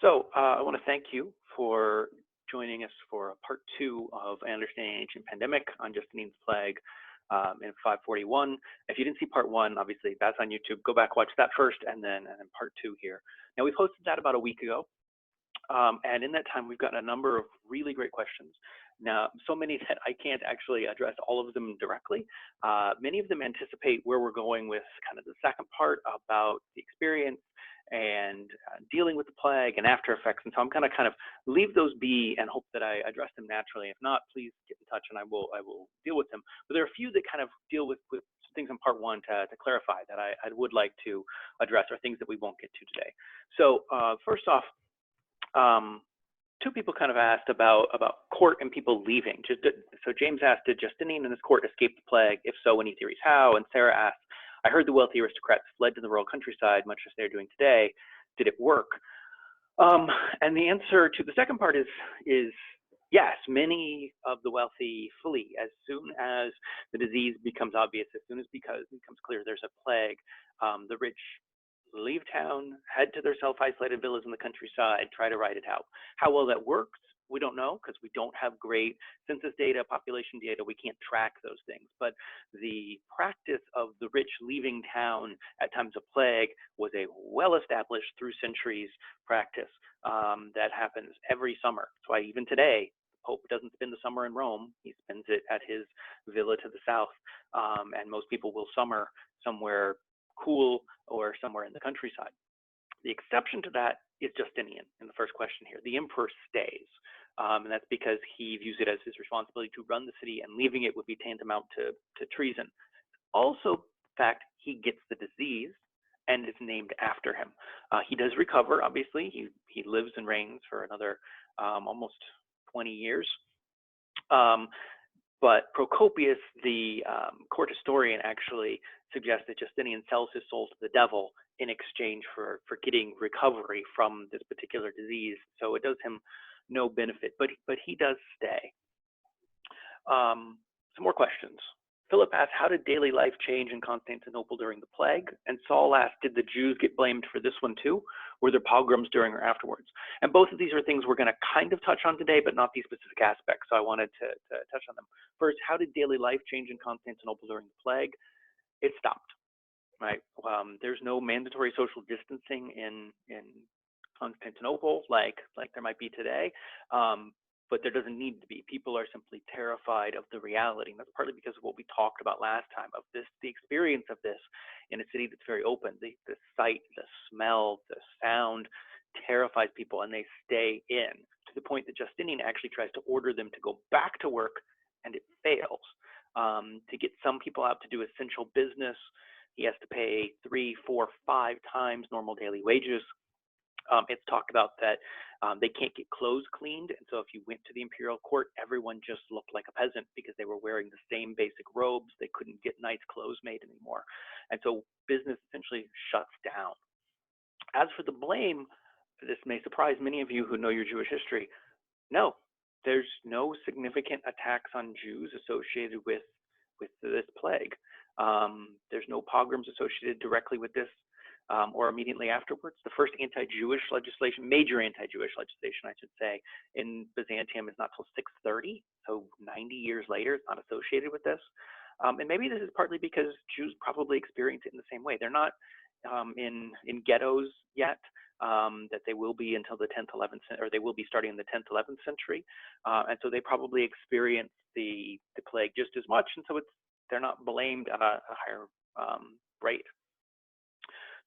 I want to thank you for joining us for part two of Understanding Ancient Pandemic on Justinian's Plague in 541. If you didn't see part one, obviously that's on YouTube. Go back, watch that first, and then part two here. Now, we posted that about a week ago. And in that time, we've gotten a number of really great questions. Now, so many that I can't actually address all of them directly. Many of them anticipate where we're going with kind of the second part about the experience and dealing with the plague and after effects. And so I'm going to kind of leave those be and hope that I address them naturally. If not, please get in touch and I will deal with them. But there are a few that kind of deal with things in part one to clarify that I would like to address, or things that we won't get to today. So first off, two people kind of asked about court and people leaving. So James asked, did Justinian and his court escape the plague? If so, any theories how? And Sarah asked, I heard the wealthy aristocrats fled to the rural countryside, much as they're doing today. Did it work? And the answer to the second part is yes. Many of the wealthy flee as soon as the disease becomes obvious, as soon as it becomes clear there's a plague. The rich leave town, head to their self-isolated villas in the countryside, try to ride it out. How well that works, we don't know, because we don't have great census data, population data. We can't track those things. But the practice of the rich leaving town at times of plague was a well-established through centuries practice that happens every summer. That's why even today, Pope doesn't spend the summer in Rome. He spends it at his villa to the south. And most people will summer somewhere cool or somewhere in the countryside. The exception to that is Justinian in the first question here. The emperor stays, and that's because he views it as his responsibility to run the city, and leaving it would be tantamount to treason. Also, in fact, he gets the disease and is named after him. He does recover, obviously. He lives and reigns for another almost 20 years. But Procopius, the court historian, actually suggests that Justinian sells his soul to the devil in exchange for getting recovery from this particular disease. So it does him no benefit, but he does stay. Some more questions. Philip asked, how did daily life change in Constantinople during the plague? And Saul asked, did the Jews get blamed for this one too? Were there pogroms during or afterwards? And both of these are things we're going to kind of touch on today, but not these specific aspects. So I wanted to touch on them. First, how did daily life change in Constantinople during the plague? It stopped, right? There's no mandatory social distancing in Constantinople like there might be today. But there doesn't need to be. People are simply terrified of the reality. And that's partly because of what we talked about last time, of the experience of this in a city that's very open. The sight, the smell, the sound terrifies people, and they stay in, to the point that Justinian actually tries to order them to go back to work, and it fails. To get some people out to do essential business, he has to pay 3, 4, 5 times normal daily wages. It's talked about that they can't get clothes cleaned, and so if you went to the imperial court, everyone just looked like a peasant because they were wearing the same basic robes. They couldn't get nice clothes made anymore, and so business essentially shuts down. As for the blame, this may surprise many of you who know your Jewish history. No, there's no significant attacks on Jews associated with this plague. There's no pogroms associated directly with this. Or immediately afterwards. The first anti-Jewish legislation, major anti-Jewish legislation, I should say, in Byzantium is not till 630, so 90 years later. It's not associated with this. And maybe this is partly because Jews probably experience it in the same way. They're not in ghettos yet, that they will be until the 10th, 11th, or they will be starting in the 10th, 11th century. And so they probably experience the plague just as much, and so they're not blamed at a higher rate.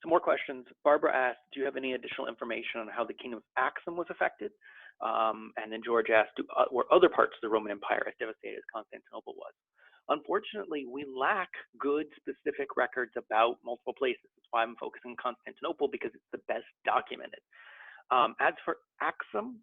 Some more questions. Barbara asked, do you have any additional information on how the kingdom of Axum was affected? And then George asked, were other parts of the Roman Empire as devastated as Constantinople was? Unfortunately, we lack good specific records about multiple places. That's why I'm focusing on Constantinople, because it's the best documented. As for Axum,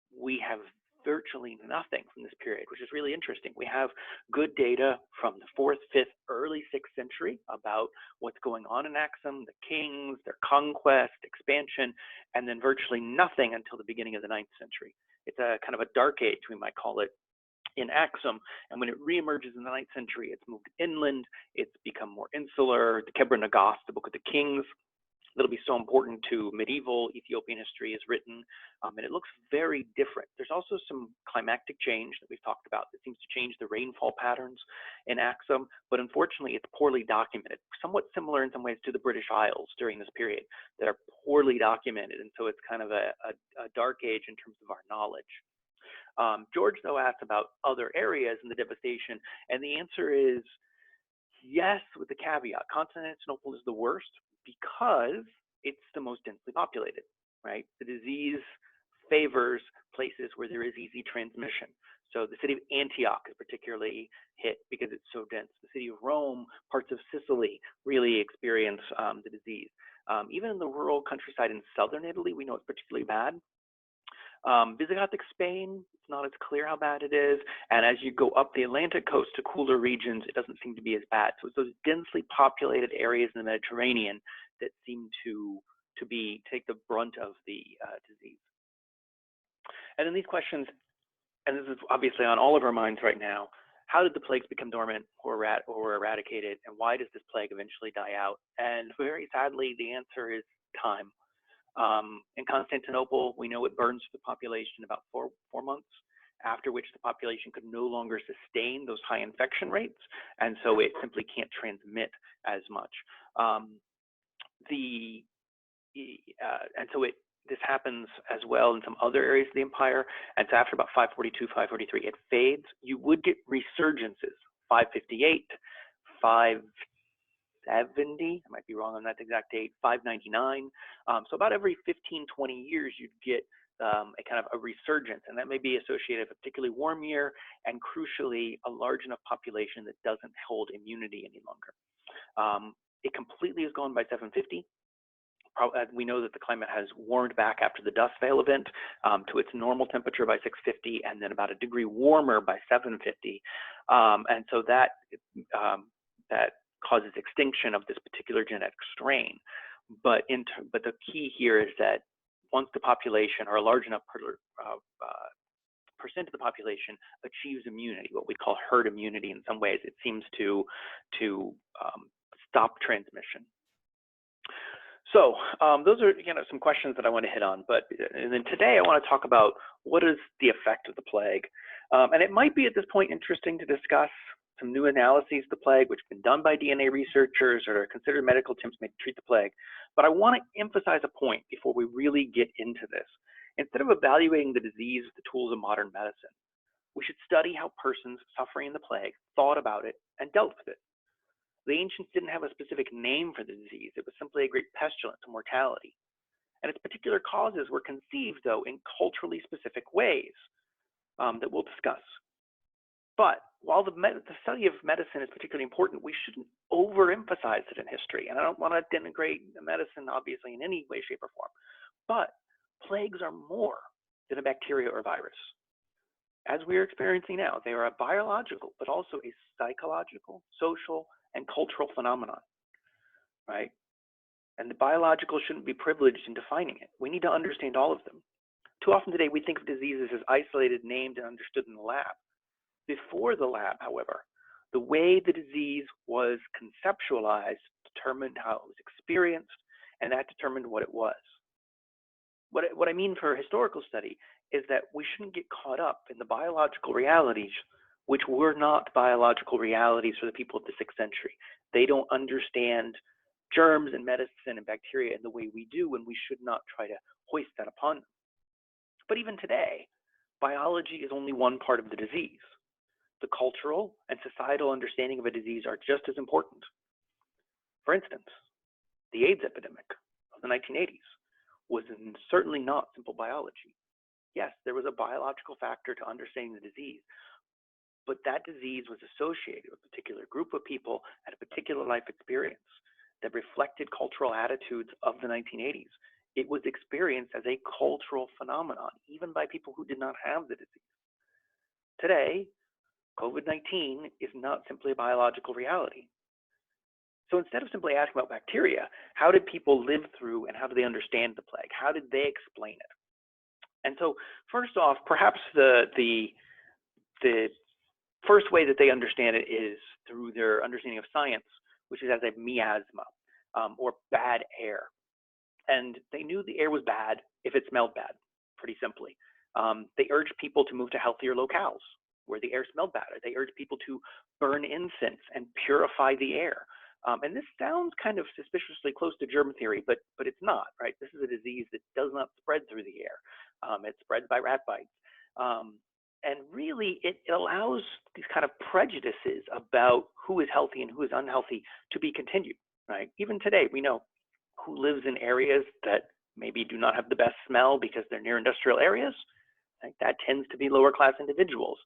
we have virtually nothing from this period, which is really interesting. We have good data from the 4th, 5th, early 6th century about what's going on in Axum, the kings, their conquest, expansion, and then virtually nothing until the beginning of the 9th century. It's a kind of a dark age, we might call it, in Axum, and when it reemerges in the 9th century, it's moved inland, it's become more insular. The Kebra Nagast, the Book of the Kings, that'll be so important to medieval Ethiopian history is written, and it looks very different. There's also some climactic change that we've talked about that seems to change the rainfall patterns in Axum, but unfortunately it's poorly documented, somewhat similar in some ways to the British Isles during this period that are poorly documented, and so it's kind of a dark age in terms of our knowledge. George, though, asked about other areas in the devastation, and the answer is yes, with the caveat. Constantinople is the worst because it's the most densely populated, right? The disease favors places where there is easy transmission. So the city of Antioch is particularly hit because it's so dense. The city of Rome, parts of Sicily really experience the disease. Even in the rural countryside in southern Italy, we know it's particularly bad. Visigothic Spain, it's not as clear how bad it is. And as you go up the Atlantic coast to cooler regions, it doesn't seem to be as bad. So it's those densely populated areas in the Mediterranean that seem to take the brunt of the disease. And then these questions, and this is obviously on all of our minds right now, how did the plagues become dormant or eradicated, and why does this plague eventually die out? And very sadly, the answer is time. In Constantinople, we know it burns the population about four months, after which the population could no longer sustain those high infection rates, and so it simply can't transmit as much. This happens as well in some other areas of the empire, and so after about 542, 543, it fades. You would get resurgences, 558, 570, I might be wrong on that exact date, 599. So about every 15, 20 years, you'd get a kind of a resurgence, and that may be associated with a particularly warm year, and crucially, a large enough population that doesn't hold immunity any longer. It completely is gone by 750. We know that the climate has warmed back after the dust veil event to its normal temperature by 650, and then about a degree warmer by 750. And so that causes extinction of this particular genetic strain. But the key here is that once the population, or a large enough percent of the population, achieves immunity, what we call herd immunity in some ways, it seems to stop transmission. So those are some questions that I want to hit on. And then today I want to talk about what is the effect of the plague. And it might be at this point interesting to discuss some new analyses of the plague, which have been done by DNA researchers or are considered medical attempts made to treat the plague. But I want to emphasize a point before we really get into this. Instead of evaluating the disease with the tools of modern medicine, we should study how persons suffering in the plague thought about it and dealt with it. The ancients didn't have a specific name for the disease. It was simply a great pestilence and mortality. And its particular causes were conceived, though, in culturally specific ways that we'll discuss. But while the study of medicine is particularly important, we shouldn't overemphasize it in history. And I don't want to denigrate medicine, obviously, in any way, shape, or form. But plagues are more than a bacteria or virus. As we are experiencing now, they are a biological, but also a psychological, social, and cultural phenomenon, right? And the biological shouldn't be privileged in defining it. We need to understand all of them. Too often today, we think of diseases as isolated, named, and understood in the lab. Before the lab, however, the way the disease was conceptualized determined how it was experienced, and that determined what it was. What I mean for historical study is that we shouldn't get caught up in the biological realities, which were not biological realities for the people of the 6th century. They don't understand germs and medicine and bacteria in the way we do, and we should not try to hoist that upon them. But even today, biology is only one part of the disease. The cultural and societal understanding of a disease are just as important. For instance, the AIDS epidemic of the 1980s was certainly not simple biology. Yes, there was a biological factor to understanding the disease, but that disease was associated with a particular group of people at a particular life experience that reflected cultural attitudes of the 1980s. It was experienced as a cultural phenomenon, even by people who did not have the disease. Today, COVID-19 is not simply a biological reality. So instead of simply asking about bacteria, how did people live through and how do they understand the plague? How did they explain it? And so first off, perhaps the first way that they understand it is through their understanding of science, which is as a miasma, or bad air. And they knew the air was bad if it smelled bad, pretty simply. They urged people to move to healthier locales where the air smelled better. They urged people to burn incense and purify the air. And this sounds kind of suspiciously close to germ theory, but it's not, right? This is a disease that does not spread through the air. It spreads by rat bites. And really, it allows these kind of prejudices about who is healthy and who is unhealthy to be continued, right? Even today, we know who lives in areas that maybe do not have the best smell because they're near industrial areas. Right? That tends to be lower class individuals.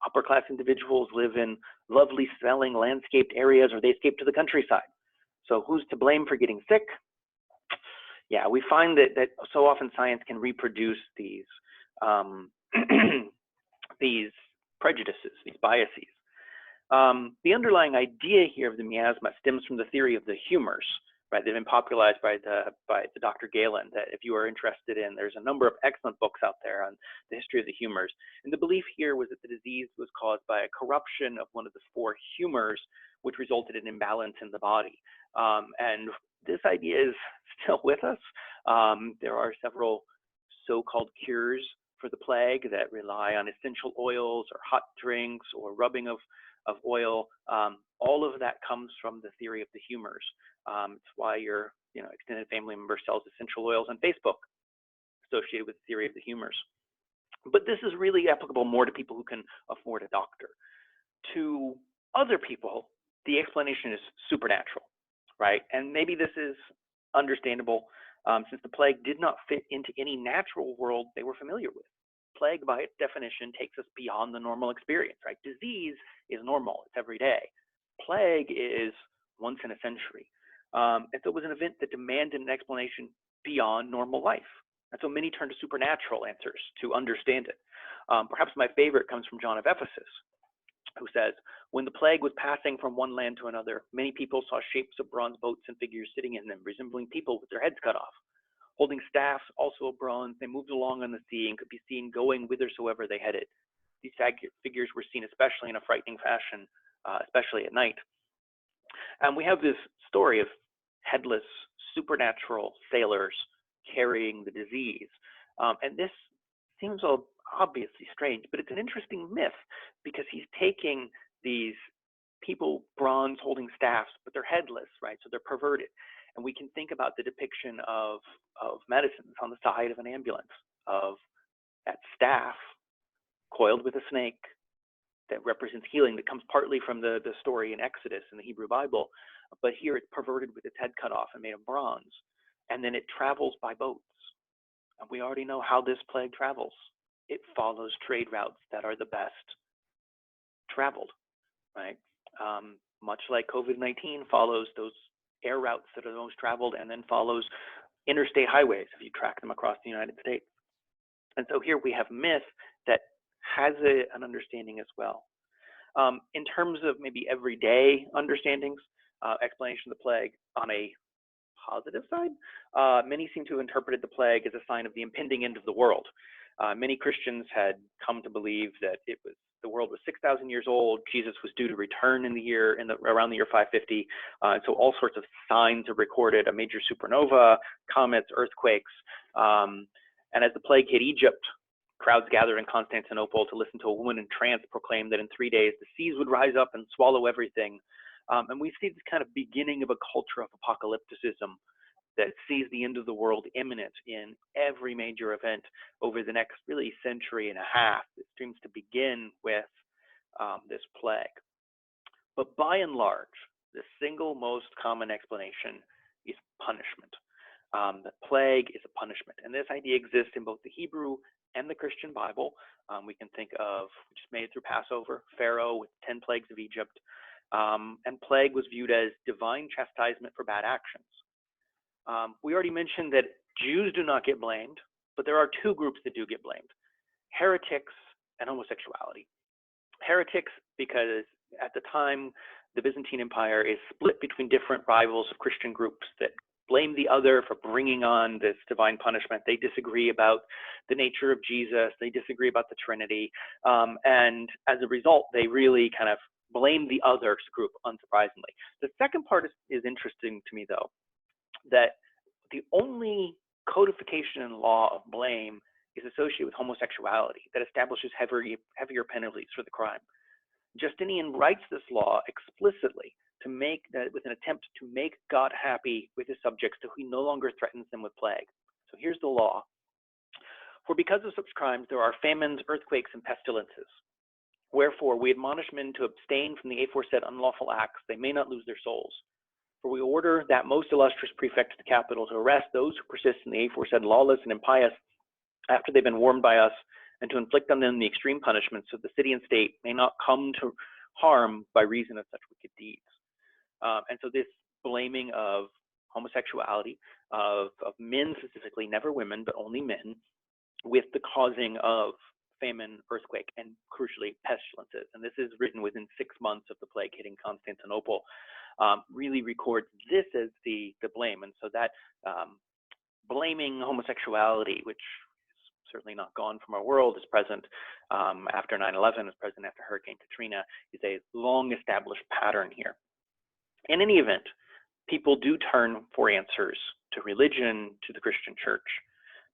Upper class individuals live in lovely smelling landscaped areas, or they escape to the countryside. So who's to blame for getting sick? Yeah, we find that so often science can reproduce these these prejudices, these biases. The underlying idea here of the miasma stems from the theory of the humors, right? They've been popularized by the Dr. Galen. That if you are interested in, there's a number of excellent books out there on the history of the humors. And the belief here was that the disease was caused by a corruption of one of the four humors, which resulted in imbalance in the body. And this idea is still with us. There are several so-called cures for the plague that rely on essential oils or hot drinks or rubbing of oil. All of that comes from the theory of the humors. It's why your extended family member sells essential oils on Facebook associated with the theory of the humors. But this is really applicable more to people who can afford a doctor. To other people, the explanation is supernatural, right? And maybe this is understandable since the plague did not fit into any natural world they were familiar with. Plague, by its definition, takes us beyond the normal experience, right? Disease is normal, it's every day. Plague is once in a century. And so it was an event that demanded an explanation beyond normal life. And so many turn to supernatural answers to understand it. Perhaps my favorite comes from John of Ephesus, who says, when the plague was passing from one land to another, many people saw shapes of bronze boats and figures sitting in them, resembling people with their heads cut off. Holding staffs, also of bronze, they moved along on the sea and could be seen going whithersoever they headed. These figures were seen especially in a frightening fashion, especially at night. And we have this story of headless, supernatural sailors carrying the disease. And this seems obviously strange, but it's an interesting myth because he's taking these people, bronze, holding staffs, but they're headless, right? So they're perverted. And we can think about the depiction of medicines on the side of an ambulance, of that staff coiled with a snake that represents healing, that comes partly from the story in Exodus in the Hebrew Bible, but here it's perverted with its head cut off and made of bronze. And then it travels by boats. And we already know how this plague travels. It follows trade routes that are the best traveled, right? Much like COVID-19 follows those air routes that are the most traveled and then follows interstate highways if you track them across the United States. And so here we have myth that has an understanding as well. In terms of maybe everyday understandings, explanation of the plague on a positive side, many seem to have interpreted the plague as a sign of the impending end of the world. Many Christians had come to believe that the world was 6,000 years old. Jesus was due to return around the year 550. So all sorts of signs are recorded: a major supernova, comets, earthquakes. And as the plague hit Egypt, crowds gathered in Constantinople to listen to a woman in trance proclaim that in 3 days the seas would rise up and swallow everything. And we see this kind of beginning of a culture of apocalypticism that sees the end of the world imminent in every major event over the next really century and a half. It seems to begin with this plague. But by and large, the single most common explanation is punishment. The plague is a punishment. And this idea exists in both the Hebrew and the Christian Bible. We can think of, we just made it through Passover, Pharaoh with 10 plagues of Egypt. And plague was viewed as divine chastisement for bad actions. We already mentioned that Jews do not get blamed, but there are two groups that do get blamed: heretics and homosexuality. Heretics, because at the time, the Byzantine Empire is split between different rivals of Christian groups that blame the other for bringing on this divine punishment. They disagree about the nature of Jesus. They disagree about the Trinity. And as a result, they really kind of blame the other group, unsurprisingly. The second part is interesting to me, though, that the only codification in law of blame is associated with homosexuality that establishes heavier penalties for the crime. Justinian writes this law explicitly to make that with an attempt to make God happy with his subjects, so he no longer threatens them with plague. So here's the law. For because of such crimes there are famines, earthquakes, and pestilences. Wherefore we admonish men to abstain from the aforesaid unlawful acts, they may not lose their souls. For we order that most illustrious prefect of the capital to arrest those who persist in the aforesaid lawless and impious after they've been warned by us, and to inflict on them the extreme punishment, so the city and state may not come to harm by reason of such wicked deeds. And so this blaming of homosexuality, of men specifically, never women, but only men, with the causing of famine, earthquake, and crucially pestilences. And this is written within 6 months of the plague hitting Constantinople, really records this as the blame. And so that blaming homosexuality, which is certainly not gone from our world, is present after 9/11, is present after Hurricane Katrina, is a long established pattern here. In any event, people do turn for answers to religion, to the Christian church.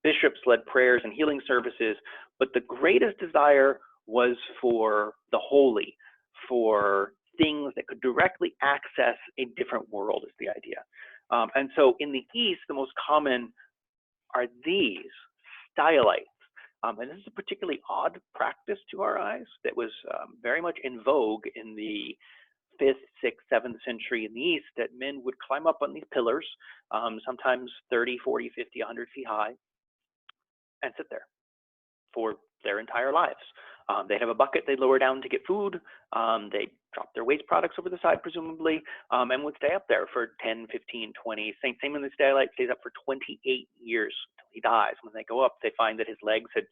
Bishops led prayers and healing services, but the greatest desire was for the holy, for things that could directly access a different world, is the idea. And so in the East, the most common are these stylites. And this is a particularly odd practice to our eyes that was very much in vogue in the 5th, 6th, 7th century in the East, that men would climb up on these pillars, sometimes 30, 40, 50, 100 feet high, and sit there for their entire lives. They'd have a bucket they'd lower down to get food. They'd drop their waste products over the side, presumably, and would stay up there for 10, 15, 20. Same when the stylite stays up for 28 years until he dies. When they go up, they find that his legs had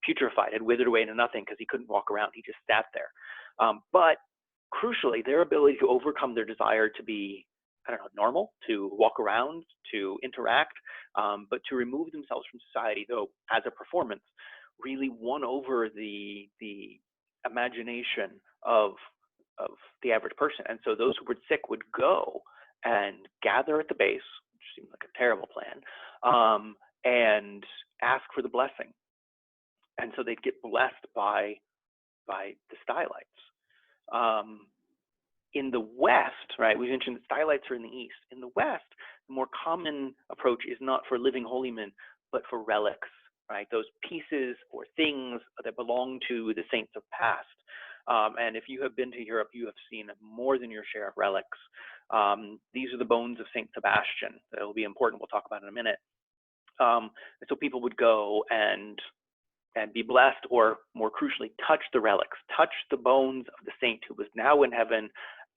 putrefied, had withered away into nothing because he couldn't walk around. He just sat there. But crucially, their ability to overcome their desire to be, normal, to walk around, to interact, but to remove themselves from society, though as a performance, really won over the imagination of the average person. And so those who were sick would go and gather at the base, which seemed like a terrible plan, and ask for the blessing. And so they'd get blessed by the stylites. In the West, right, we mentioned that stylites are in the East. In the West, the more common approach is not for living holy men, but for relics, right? Those pieces or things that belong to the saints of past. And if you have been to Europe, you have seen more than your share of relics. These are the bones of Saint Sebastian. That will be important. We'll talk about in a minute. And so people would go and be blessed, or more crucially, touch the relics, touch the bones of the saint who was now in heaven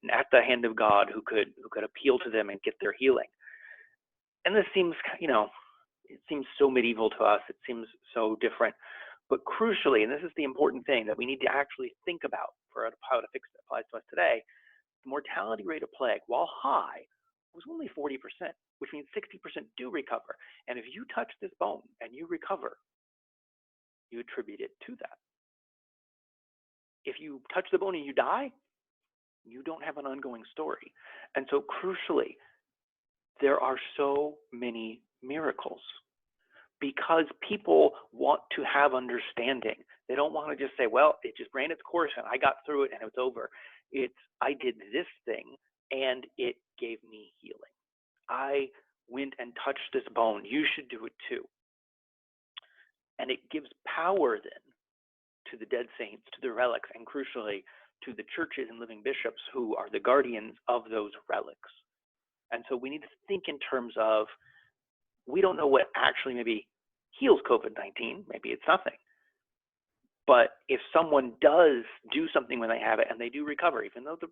and at the hand of God, who could appeal to them and get their healing. And this seems, it seems so medieval to us. It seems so different. But crucially, and this is the important thing that we need to actually think about for how to fix it applies to us today, the mortality rate of plague, while high, was only 40%, which means 60% do recover. And if you touch this bone and you recover, you attribute it to that. If you touch the bone and you die, you don't have an ongoing story. And so crucially, there are so many miracles because people want to have understanding. They don't want to just say, well, it just ran its course and I got through it and it's over. It's, I did this thing and it gave me healing. I went and touched this bone. You should do it too. And it gives power then to the dead saints, to the relics, and crucially to the churches and living bishops who are the guardians of those relics. And so we need to think in terms of, we don't know what actually maybe heals COVID-19. Maybe it's nothing. But if someone does do something when they have it and they do recover, even though the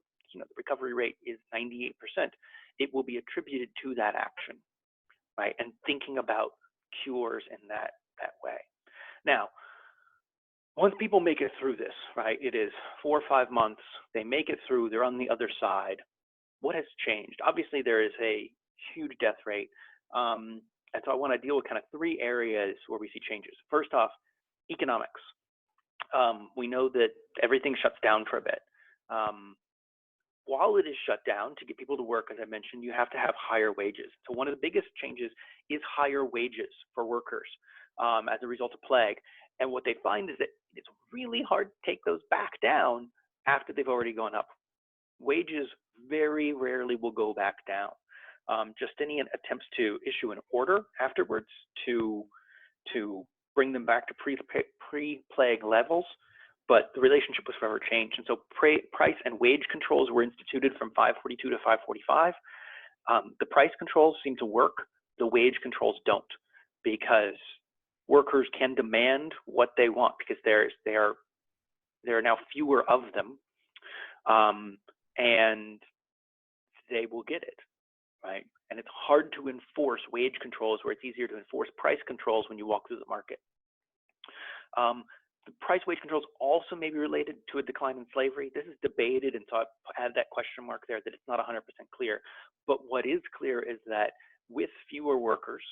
recovery rate is 98%, it will be attributed to that action, right? And thinking about cures in that way. Now, once people make it through this, right, it is 4 or 5 months, they make it through, they're on the other side. What has changed? Obviously, there is a huge death rate. And so I want to deal with kind of 3 areas where we see changes. First off, economics. We know that everything shuts down for a bit. while it is shut down, to get people to work, as I mentioned, you have to have higher wages. So one of the biggest changes is higher wages for workers as a result of plague. And what they find is that it's really hard to take those back down after they've already gone up. Wages very rarely will go back down. Justinian attempts to issue an order afterwards to bring them back to pre-plague levels, but the relationship was forever changed. And so price and wage controls were instituted from 542 to 545. The price controls seem to work. The wage controls don't, because workers can demand what they want because there are now fewer of them, and they will get it, right? And it's hard to enforce wage controls where it's easier to enforce price controls when you walk through the market. The price wage controls also may be related to a decline in slavery. This is debated, and so I add that question mark there that it's not 100% clear. But what is clear is that with fewer workers,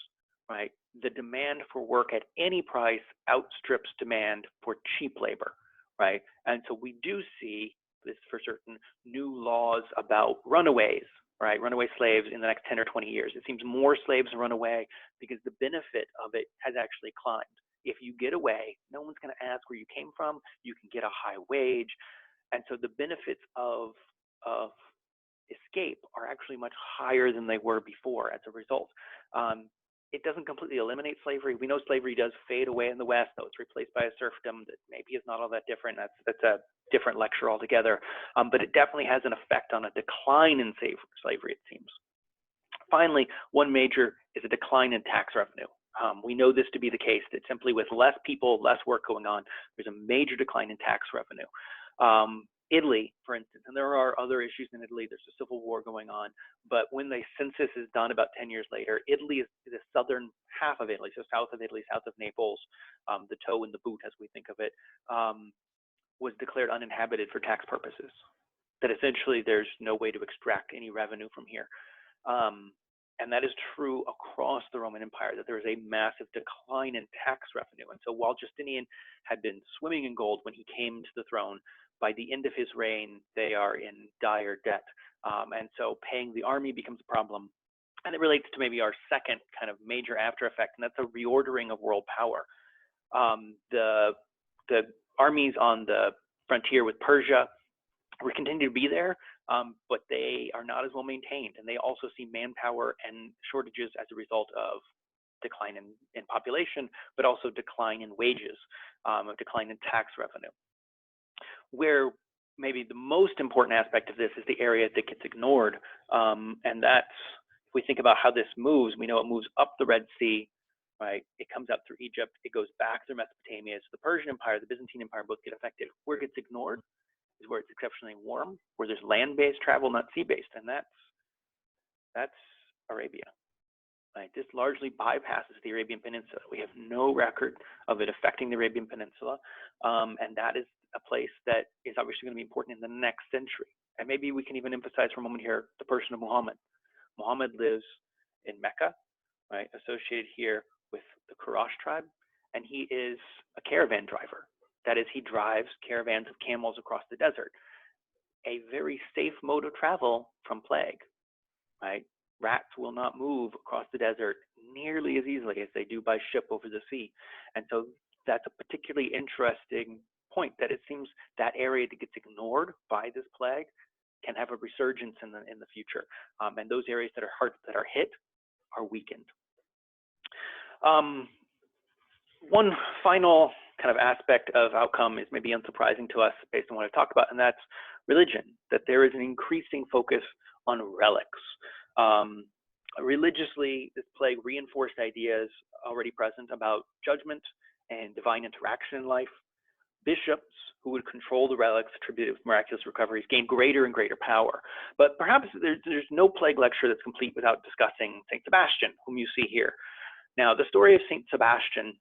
right, the demand for work at any price outstrips demand for cheap labor, right? And so we do see this for certain new laws about runaways, right? Runaway slaves in the next 10 or 20 years. It seems more slaves run away because the benefit of it has actually climbed. If you get away, no one's going to ask where you came from. You can get a high wage. And so the benefits of escape are actually much higher than they were before as a result. It doesn't completely eliminate slavery. We know slavery does fade away in the West, though it's replaced by a serfdom that maybe is not all that different. That's a different lecture altogether. But it definitely has an effect on a decline in slavery, it seems. Finally, one major is a decline in tax revenue. We know this to be the case, that simply with less people, less work going on, there's a major decline in tax revenue. Italy, for instance, and there are other issues in Italy, there's a civil war going on, but when the census is done about 10 years later, Italy is the southern half of Italy, so south of Italy, south of Naples, the toe in the boot as we think of it, was declared uninhabited for tax purposes. That essentially there's no way to extract any revenue from here. And that is true across the Roman Empire, that there is a massive decline in tax revenue. And so while Justinian had been swimming in gold when he came to the throne, by the end of his reign, they are in dire debt. And so paying the army becomes a problem. And it relates to maybe our second kind of major after effect, and that's a reordering of world power. The armies on the frontier with Persia will continue to be there, but they are not as well maintained, and they also see manpower and shortages as a result of decline in population, but also decline in wages, a decline in tax revenue. Where maybe the most important aspect of this is the area that gets ignored, and that's, if we think about how this moves, we know it moves up the Red Sea, right? It comes up through Egypt, it goes back through Mesopotamia, so the Persian Empire, the Byzantine Empire both get affected. Where it gets ignored is where it's exceptionally warm, where there's land-based travel, not sea-based, and that's Arabia. Right? This largely bypasses the Arabian Peninsula. We have no record of it affecting the Arabian Peninsula, and that is a place that is obviously going to be important in the next century. And maybe we can even emphasize for a moment here the person of Muhammad. Muhammad lives in Mecca, right, associated here with the Quraysh tribe, and he is a caravan driver. That is, he drives caravans of camels across the desert, a very safe mode of travel from plague, right? Rats will not move across the desert nearly as easily as they do by ship over the sea. And so that's a particularly interesting point, that it seems that area that gets ignored by this plague can have a resurgence in the future. And those areas that are hit are weakened. One final kind of aspect of outcome is maybe unsurprising to us based on what I've talked about, and that's religion, that there is an increasing focus on relics. Religiously, this plague reinforced ideas already present about judgment and divine interaction in life. Bishops who would control the relics attributed with miraculous recoveries gained greater and greater power. But perhaps there's no plague lecture that's complete without discussing St. Sebastian, whom you see here. Now, the story of St. Sebastian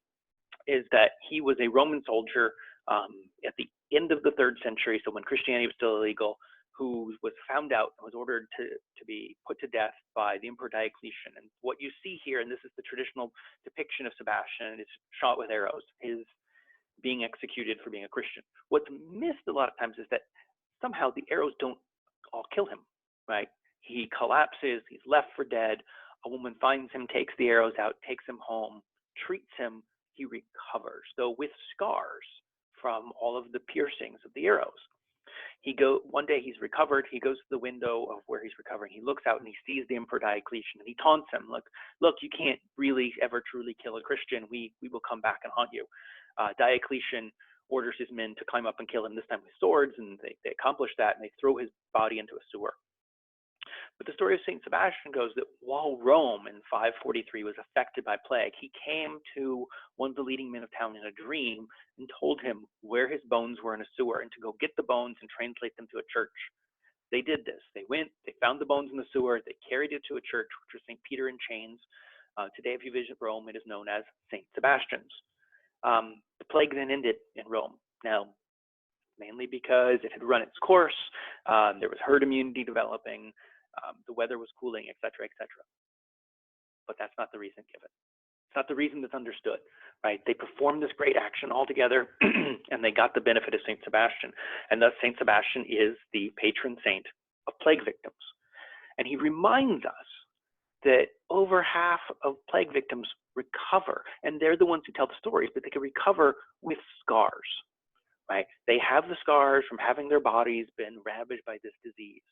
is that he was a Roman soldier at the end of the 3rd century, so when Christianity was still illegal, who was found out and was ordered to be put to death by the Emperor Diocletian. And what you see here, and this is the traditional depiction of Sebastian, is shot with arrows, is being executed for being a Christian. What's missed a lot of times is that somehow the arrows don't all kill him, right? He collapses, he's left for dead. A woman finds him, takes the arrows out, takes him home, treats him. He recovers, though with scars from all of the piercings of the arrows. One day he's recovered, he goes to the window of where he's recovering, he looks out and he sees the Emperor Diocletian, and he taunts him, look, you can't really ever truly kill a Christian, we will come back and haunt you. Diocletian orders his men to climb up and kill him, this time with swords, and they accomplish that, and they throw his body into a sewer. But the story of St. Sebastian goes that while Rome in 543 was affected by plague, he came to one of the leading men of town in a dream and told him where his bones were in a sewer and to go get the bones and translate them to a church. They did this. They went, they found the bones in the sewer, they carried it to a church, which was St. Peter in Chains. Today, if you visit Rome, it is known as St. Sebastian's. The plague then ended in Rome. Now, mainly because it had run its course, there was herd immunity developing, the weather was cooling, etc., etc. But that's not the reason given. It's not the reason that's understood, right? They performed this great action all together, and they got the benefit of St. Sebastian. And thus, St. Sebastian is the patron saint of plague victims. And he reminds us that over half of plague victims recover, and they're the ones who tell the stories, but they can recover with scars, right? They have the scars from having their bodies been ravaged by this disease.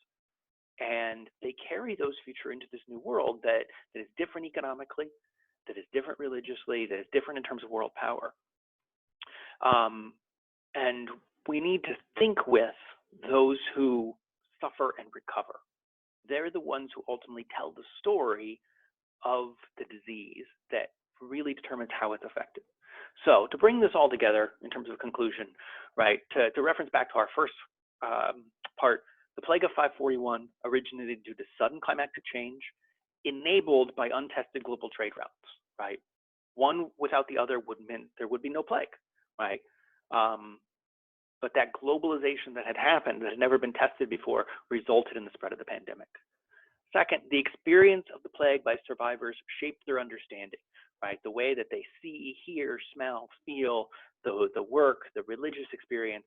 And they carry those future into this new world that is different economically, that is different religiously, that is different in terms of world power. And we need to think with those who suffer and recover. They're the ones who ultimately tell the story of the disease that really determines how it's affected. So to bring this all together in terms of conclusion, right, to reference back to our first part, the plague of 541 originated due to sudden climactic change enabled by untested global trade routes, right? One without the other would mean there would be no plague, right? But that globalization that had happened, that had never been tested before, resulted in the spread of the pandemic. Second, the experience of the plague by survivors shaped their understanding, right? The way that they see, hear, smell, feel, the work, the religious experience,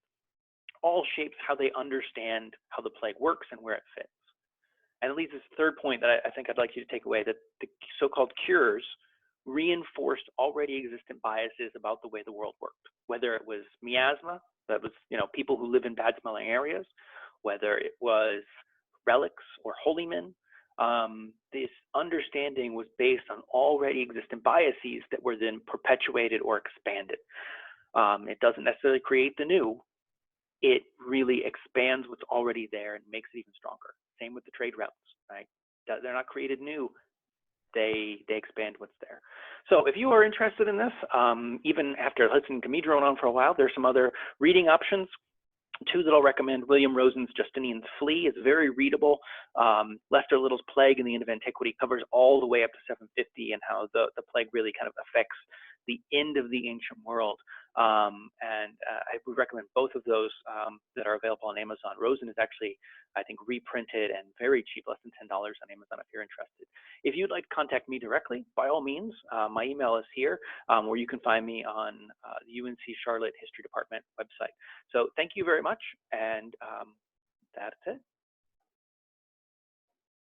all shapes how they understand how the plague works and where it fits. And it leads to the third point that I think I'd like you to take away, that the so-called cures reinforced already existent biases about the way the world worked, whether it was miasma, that was, people who live in bad smelling areas, whether it was relics or holy men. This understanding was based on already existent biases that were then perpetuated or expanded. It doesn't necessarily create the new. It really expands what's already there and makes it even stronger. Same with the trade routes, right? They're not created new. They expand what's there. So if you are interested in this, even after listening to me drone on for a while, there's some other reading options. Two that I'll recommend: William Rosen's Justinian's Flea is very readable. Lester Little's Plague in the End of Antiquity covers all the way up to 750 and how the plague really kind of affects the end of the ancient world. I would recommend both of those that are available on Amazon. Rosen is actually, I think, reprinted and very cheap, less than $10 on Amazon if you're interested. If you'd like to contact me directly, by all means, my email is here, or you can find me on the UNC Charlotte History Department website. So thank you very much, and that's it.